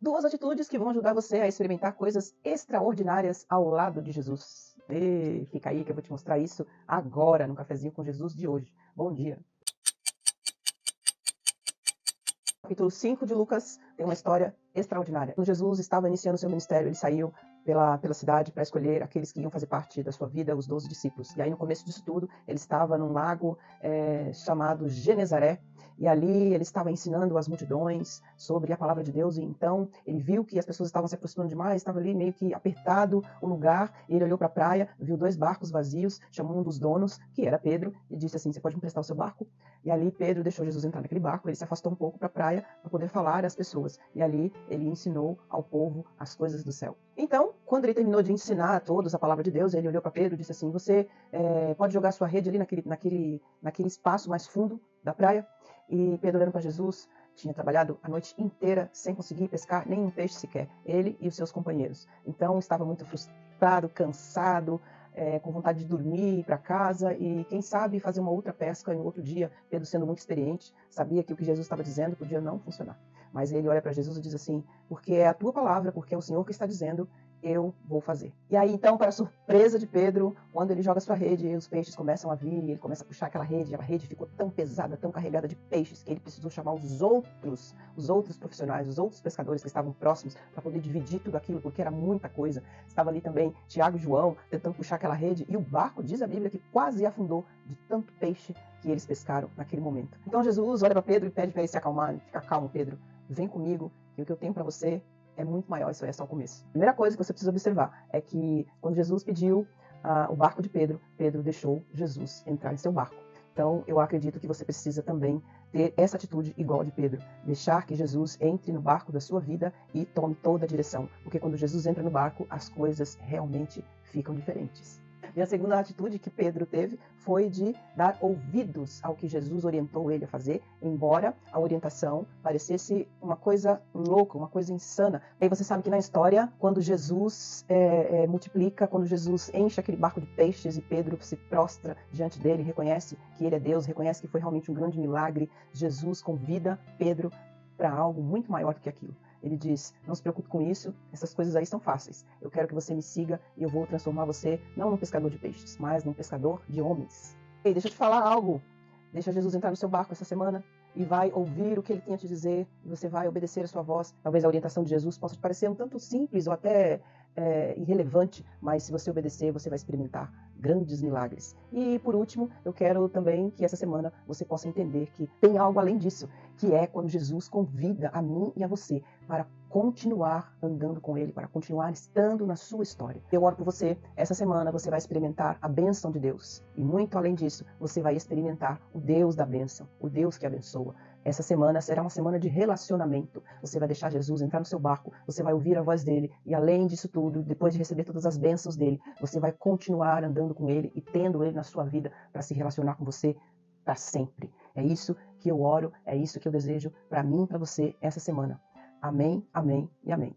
Duas atitudes que vão ajudar você a experimentar coisas extraordinárias ao lado de Jesus. E fica aí que eu vou te mostrar isso agora no Cafezinho com Jesus de hoje. Bom dia. Capítulo 5 de Lucas tem uma história extraordinária. Quando Jesus estava iniciando seu ministério, ele saiu pela cidade para escolher aqueles que iam fazer parte da sua vida, os 12 discípulos. E aí, no começo disso tudo, ele estava num lago chamado Genezaré, e ali ele estava ensinando as multidões sobre a palavra de Deus, e então ele viu que as pessoas estavam se aproximando demais, estava ali meio que apertado o lugar, e ele olhou para a praia, viu 2 barcos vazios, chamou um dos donos, que era Pedro, e disse assim: "Você pode me prestar o seu barco?" E ali Pedro deixou Jesus entrar naquele barco, ele se afastou um pouco para a praia para poder falar às pessoas, e ali ele ensinou ao povo as coisas do céu. Então, quando ele terminou de ensinar a todos a palavra de Deus, ele olhou para Pedro e disse assim: "Você pode jogar sua rede ali naquele espaço mais fundo da praia?" E Pedro, olhando para Jesus, tinha trabalhado a noite inteira sem conseguir pescar nenhum peixe sequer, ele e os seus companheiros. Então estava muito frustrado, cansado, com vontade de dormir, ir para casa e, quem sabe, fazer uma outra pesca em outro dia. Pedro, sendo muito experiente, sabia que o que Jesus estava dizendo podia não funcionar. Mas ele olha para Jesus e diz assim: "Porque é a tua palavra, porque é o Senhor que está dizendo, eu vou fazer." E aí, então, para a surpresa de Pedro, quando ele joga sua rede, os peixes começam a vir, e ele começa a puxar aquela rede, a rede ficou tão pesada, tão carregada de peixes, que ele precisou chamar os outros profissionais, os outros pescadores que estavam próximos, para poder dividir tudo aquilo, porque era muita coisa. Estava ali também Tiago e João, tentando puxar aquela rede, e o barco, diz a Bíblia, que quase afundou de tanto peixe que eles pescaram naquele momento. Então Jesus olha para Pedro e pede para ele se acalmar. Fica calmo, Pedro, vem comigo, que o que eu tenho para você é muito maior. Isso aí é só o começo. A primeira coisa que você precisa observar é que quando Jesus pediu o barco de Pedro, Pedro deixou Jesus entrar em seu barco. Então eu acredito que você precisa também ter essa atitude igual de Pedro, deixar que Jesus entre no barco da sua vida e tome toda a direção, porque quando Jesus entra no barco, as coisas realmente ficam diferentes. E a segunda atitude que Pedro teve foi de dar ouvidos ao que Jesus orientou ele a fazer, embora a orientação parecesse uma coisa louca, uma coisa insana. E aí você sabe que na história, quando Jesus multiplica, quando Jesus enche aquele barco de peixes e Pedro se prostra diante dele, reconhece que ele é Deus, reconhece que foi realmente um grande milagre, Jesus convida Pedro para algo muito maior do que aquilo. Ele diz: "Não se preocupe com isso, essas coisas aí são fáceis. Eu quero que você me siga e eu vou transformar você não num pescador de peixes, mas num pescador de homens." Ei, deixa eu te falar algo. Deixa Jesus entrar no seu barco essa semana e vai ouvir o que ele tem a te dizer, e você vai obedecer a sua voz. Talvez a orientação de Jesus possa te parecer um tanto simples ou até irrelevante, mas se você obedecer, você vai experimentar grandes milagres. E por último, eu quero também que essa semana você possa entender que tem algo além disso, que é quando Jesus convida a mim e a você para continuar andando com ele, para continuar estando na sua história. Eu oro por você. Essa semana você vai experimentar a bênção de Deus. E muito além disso, você vai experimentar o Deus da bênção, o Deus que abençoa. Essa semana será uma semana de relacionamento. Você vai deixar Jesus entrar no seu barco, você vai ouvir a voz dele, e além disso tudo, depois de receber todas as bênçãos dele, você vai continuar andando com ele e tendo ele na sua vida para se relacionar com você para sempre. É isso que eu oro, é isso que eu desejo para mim e para você essa semana. Amém, amém e amém.